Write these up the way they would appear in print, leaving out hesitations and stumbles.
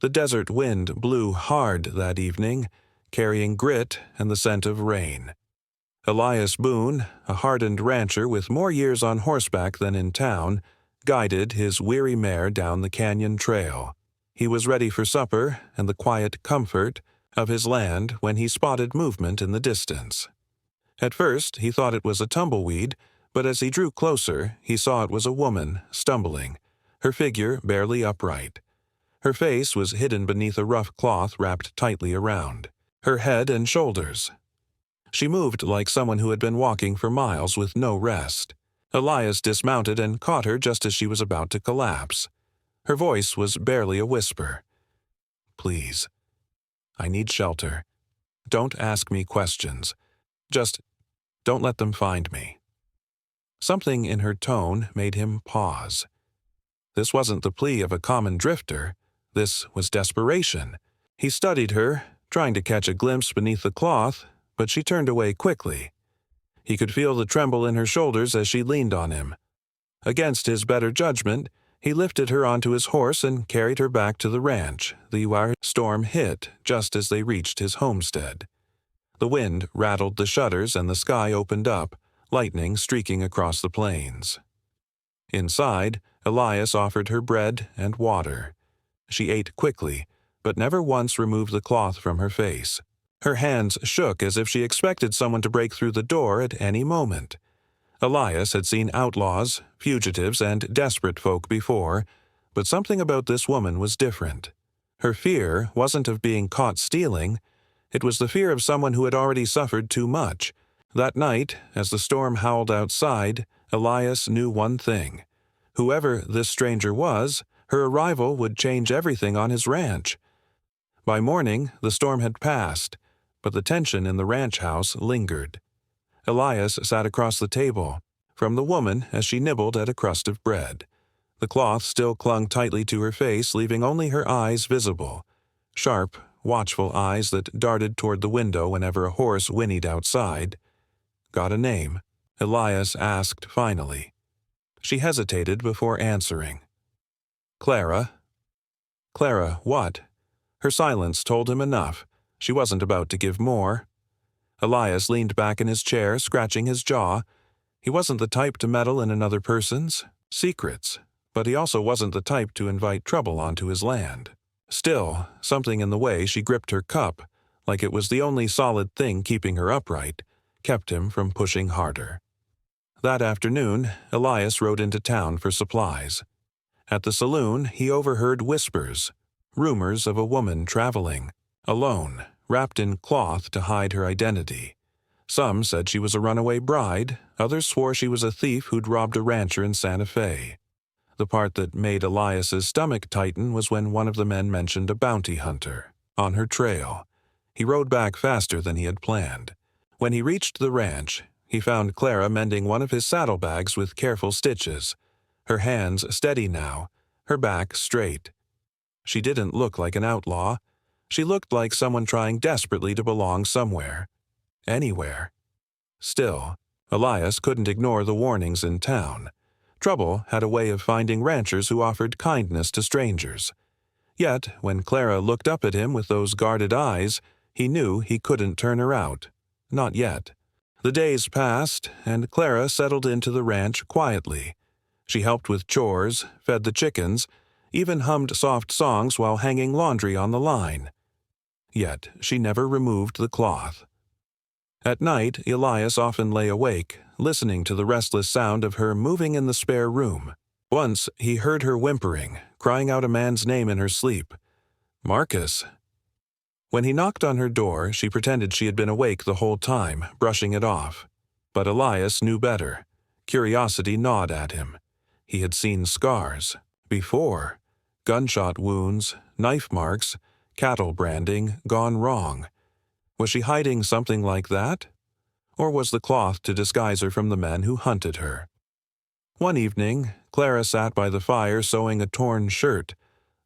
The desert wind blew hard that evening, carrying grit and the scent of rain. Elias Boone, a hardened rancher with more years on horseback than in town, guided his weary mare down the canyon trail. He was ready for supper and the quiet comfort of his land when he spotted movement in the distance. At first, he thought it was a tumbleweed, but as he drew closer, he saw it was a woman, stumbling, her figure barely upright. Her face was hidden beneath a rough cloth wrapped tightly around her head and shoulders. She moved like someone who had been walking for miles with no rest. Elias dismounted and caught her just as she was about to collapse. Her voice was barely a whisper. "Please, I need shelter. Don't ask me questions. Just don't let them find me." Something in her tone made him pause. This wasn't the plea of a common drifter. This was desperation. He studied her, trying to catch a glimpse beneath the cloth, but she turned away quickly. He could feel the tremble in her shoulders as she leaned on him. Against his better judgment, he lifted her onto his horse and carried her back to the ranch. The storm hit just as they reached his homestead. The wind rattled the shutters and the sky opened up, lightning streaking across the plains. Inside, Elias offered her bread and water. She ate quickly, but never once removed the cloth from her face. Her hands shook as if she expected someone to break through the door at any moment. Elias had seen outlaws, fugitives, and desperate folk before, but something about this woman was different. Her fear wasn't of being caught stealing. It was the fear of someone who had already suffered too much. That night, as the storm howled outside, Elias knew one thing. Whoever this stranger was, her arrival would change everything on his ranch. By morning, the storm had passed, but the tension in the ranch house lingered. Elias sat across the table from the woman as she nibbled at a crust of bread. The cloth still clung tightly to her face, leaving only her eyes visible. Sharp, watchful eyes that darted toward the window whenever a horse whinnied outside. "Got a name?" Elias asked finally. She hesitated before answering. "Clara." "Clara, what?" Her silence told him enough. She wasn't about to give more. Elias leaned back in his chair, scratching his jaw. He wasn't the type to meddle in another person's secrets, but he also wasn't the type to invite trouble onto his land. Still, something in the way she gripped her cup, like it was the only solid thing keeping her upright, kept him from pushing harder. That afternoon, Elias rode into town for supplies. At the saloon, he overheard whispers, rumors of a woman traveling, alone, wrapped in cloth to hide her identity. Some said she was a runaway bride, others swore she was a thief who'd robbed a rancher in Santa Fe. The part that made Elias's stomach tighten was when one of the men mentioned a bounty hunter on her trail. He rode back faster than he had planned. When he reached the ranch, he found Clara mending one of his saddlebags with careful stitches, her hands steady now, her back straight. She didn't look like an outlaw. She looked like someone trying desperately to belong somewhere. Anywhere. Still, Elias couldn't ignore the warnings in town. Trouble had a way of finding ranchers who offered kindness to strangers. Yet, when Clara looked up at him with those guarded eyes, he knew he couldn't turn her out. Not yet. The days passed, and Clara settled into the ranch quietly. She helped with chores, fed the chickens, even hummed soft songs while hanging laundry on the line. Yet she never removed the cloth. At night, Elias often lay awake, listening to the restless sound of her moving in the spare room. Once he heard her whimpering, crying out a man's name in her sleep. Marcus. When he knocked on her door, she pretended she had been awake the whole time, brushing it off. But Elias knew better. Curiosity gnawed at him. He had seen scars. Before. Gunshot wounds, knife marks, cattle branding, gone wrong. Was she hiding something like that? Or was the cloth to disguise her from the men who hunted her? One evening, Clara sat by the fire sewing a torn shirt.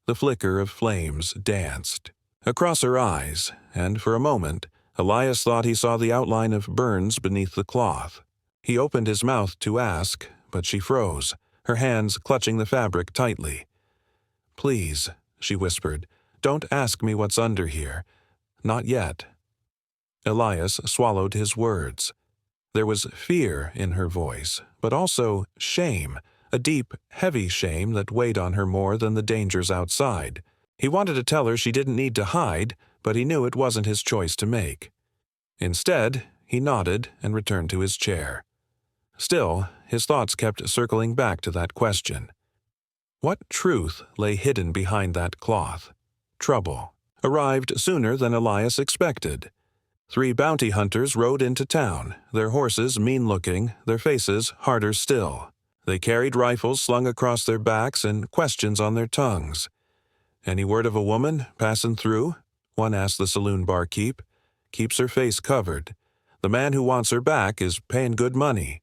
The flicker of flames danced across her eyes, and for a moment, Elias thought he saw the outline of burns beneath the cloth. He opened his mouth to ask, but she froze, her hands clutching the fabric tightly. "Please," she whispered, don't ask me what's under here. Not yet." Elias swallowed his words. There was fear in her voice, but also shame, a deep, heavy shame that weighed on her more than the dangers outside. He wanted to tell her she didn't need to hide, but he knew it wasn't his choice to make. Instead, he nodded and returned to his chair. Still, his thoughts kept circling back to that question. What truth lay hidden behind that cloth? Trouble arrived sooner than Elias expected. 3 bounty hunters rode into town, their horses mean-looking, their faces harder still. They carried rifles slung across their backs and questions on their tongues. "Any word of a woman passing through?" one asked the saloon barkeep. "Keeps her face covered. The man who wants her back is paying good money."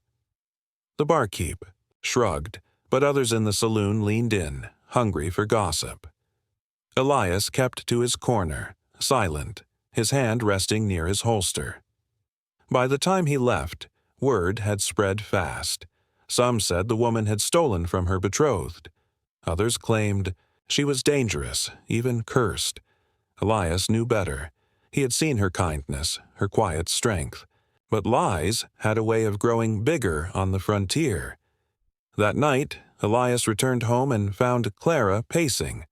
The barkeep shrugged, but others in the saloon leaned in, hungry for gossip. Elias kept to his corner, silent, his hand resting near his holster. By the time he left, word had spread fast. Some said the woman had stolen from her betrothed. Others claimed she was dangerous, even cursed. Elias knew better. He had seen her kindness, her quiet strength. But lies had a way of growing bigger on the frontier. That night, Elias returned home and found Clara pacing.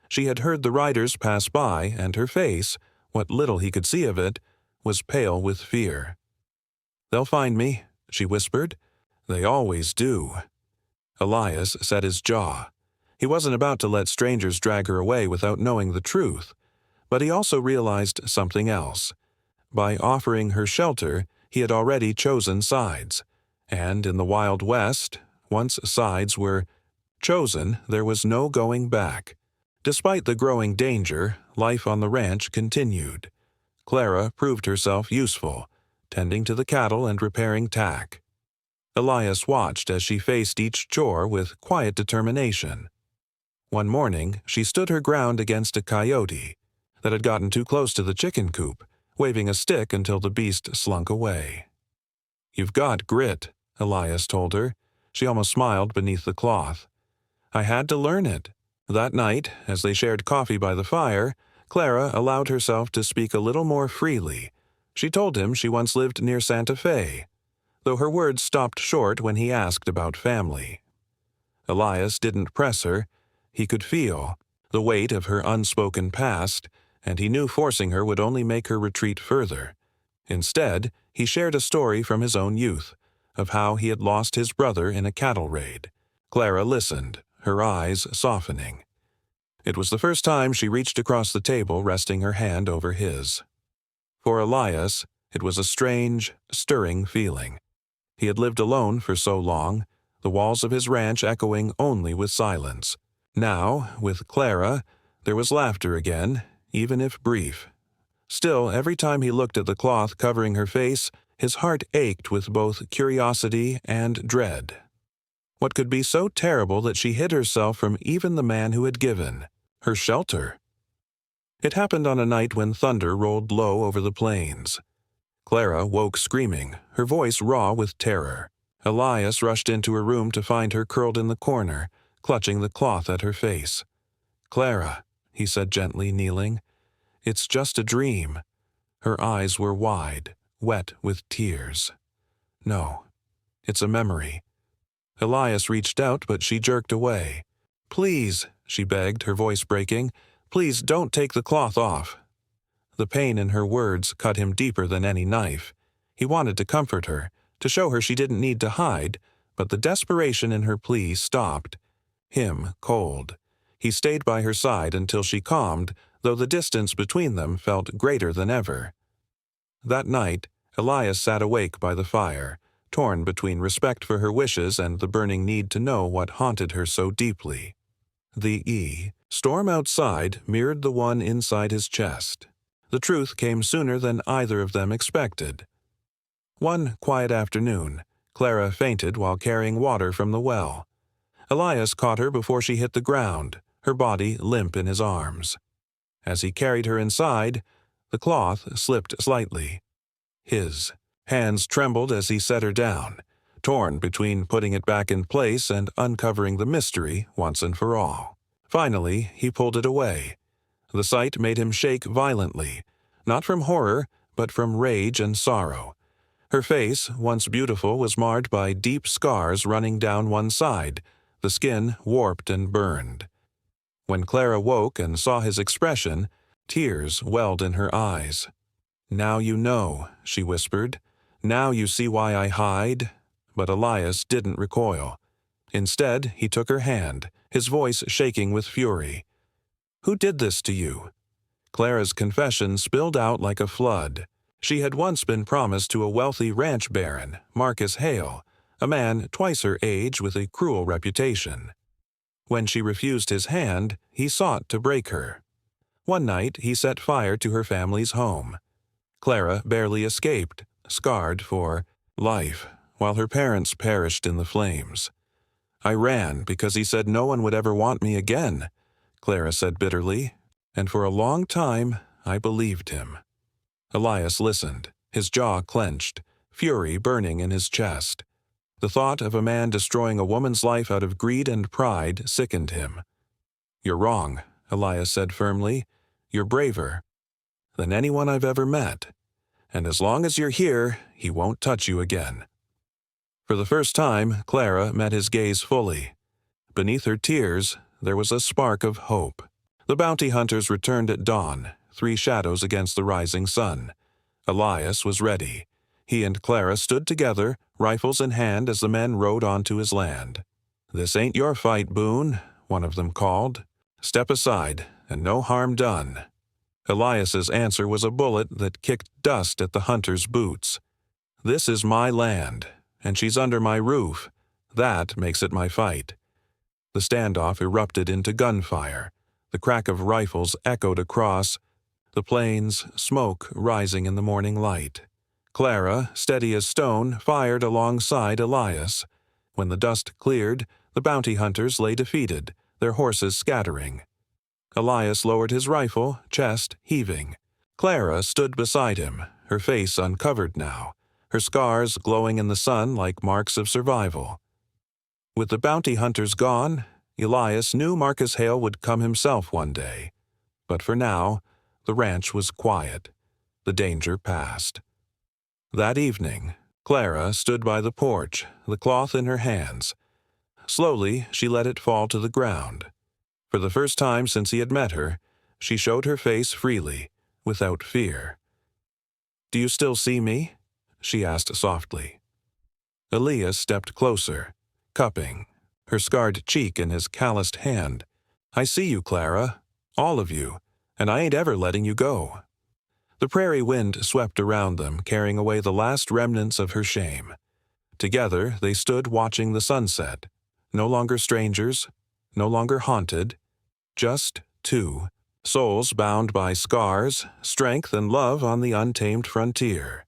She had heard the riders pass by, and her face, what little he could see of it, was pale with fear. "They'll find me," she whispered. "They always do." Elias set his jaw. He wasn't about to let strangers drag her away without knowing the truth. But he also realized something else. By offering her shelter, he had already chosen sides. And in the Wild West, once sides were chosen, there was no going back. Despite the growing danger, life on the ranch continued. Clara proved herself useful, tending to the cattle and repairing tack. Elias watched as she faced each chore with quiet determination. One morning, she stood her ground against a coyote that had gotten too close to the chicken coop, waving a stick until the beast slunk away. "You've got grit," Elias told her. She almost smiled beneath the cloth. "I had to learn it." That night, as they shared coffee by the fire, Clara allowed herself to speak a little more freely. She told him she once lived near Santa Fe, though her words stopped short when he asked about family. Elias didn't press her. He could feel the weight of her unspoken past, and he knew forcing her would only make her retreat further. Instead, he shared a story from his own youth, of how he had lost his brother in a cattle raid. Clara listened, her eyes softening. It was the first time she reached across the table, resting her hand over his. For Elias, it was a strange, stirring feeling. He had lived alone for so long, the walls of his ranch echoing only with silence. Now, with Clara, there was laughter again, even if brief. Still, every time he looked at the cloth covering her face, his heart ached with both curiosity and dread. What could be so terrible that she hid herself from even the man who had given her shelter? It happened on a night when thunder rolled low over the plains. Clara woke screaming, her voice raw with terror. Elias rushed into her room to find her curled in the corner, clutching the cloth at her face. "Clara," he said gently, kneeling, "it's just a dream." Her eyes were wide, wet with tears. "No, it's a memory." Elias reached out, but she jerked away. "Please," she begged, her voice breaking, "please don't take the cloth off." The pain in her words cut him deeper than any knife. He wanted to comfort her, to show her she didn't need to hide, but the desperation in her plea stopped. Him cold. He stayed by her side until she calmed, though the distance between them felt greater than ever. That night, Elias sat awake by the fire, torn between respect for her wishes and the burning need to know what haunted her so deeply. The storm outside mirrored the one inside his chest. The truth came sooner than either of them expected. One quiet afternoon, Clara fainted while carrying water from the well. Elias caught her before she hit the ground, her body limp in his arms. As he carried her inside, the cloth slipped slightly. His hands trembled as he set her down, torn between putting it back in place and uncovering the mystery once and for all. Finally, he pulled it away. The sight made him shake violently, not from horror, but from rage and sorrow. Her face, once beautiful, was marred by deep scars running down one side, the skin warped and burned. When Clara woke and saw his expression, tears welled in her eyes. "Now you know," she whispered. "Now you see why I hide." But Elias didn't recoil. Instead, he took her hand, his voice shaking with fury. "Who did this to you?" Clara's confession spilled out like a flood. She had once been promised to a wealthy ranch baron, Marcus Hale, a man twice her age with a cruel reputation. When she refused his hand, he sought to break her. One night, he set fire to her family's home. Clara barely escaped, scarred for life, while her parents perished in the flames. "I ran because he said no one would ever want me again," Clara said bitterly, "and for a long time I believed him." Elias listened, his jaw clenched, fury burning in his chest. The thought of a man destroying a woman's life out of greed and pride sickened him. "You're wrong," Elias said firmly. "You're braver than anyone I've ever met. And as long as you're here, he won't touch you again." For the first time, Clara met his gaze fully. Beneath her tears, there was a spark of hope. The bounty hunters returned at dawn, 3 shadows against the rising sun. Elias was ready. He and Clara stood together, rifles in hand, as the men rode onto his land. "This ain't your fight, Boone," one of them called. "Step aside, and no harm done." Elias's answer was a bullet that kicked dust at the hunter's boots. "This is my land, and she's under my roof. That makes it my fight." The standoff erupted into gunfire. The crack of rifles echoed across the plains, smoke rising in the morning light. Clara, steady as stone, fired alongside Elias. When the dust cleared, the bounty hunters lay defeated, their horses scattering. Elias lowered his rifle, chest heaving. Clara stood beside him, her face uncovered now, her scars glowing in the sun like marks of survival. With the bounty hunters gone, Elias knew Marcus Hale would come himself one day. But for now, the ranch was quiet. The danger passed. That evening, Clara stood by the porch, the cloth in her hands. Slowly, she let it fall to the ground. For the first time since he had met her, she showed her face freely, without fear. "Do you still see me?" she asked softly. Elias stepped closer, cupping her scarred cheek in his calloused hand. "I see you, Clara, all of you, and I ain't ever letting you go." The prairie wind swept around them, carrying away the last remnants of her shame. Together they stood watching the sunset, no longer strangers, no longer haunted, just 2, souls bound by scars, strength and love on the untamed frontier.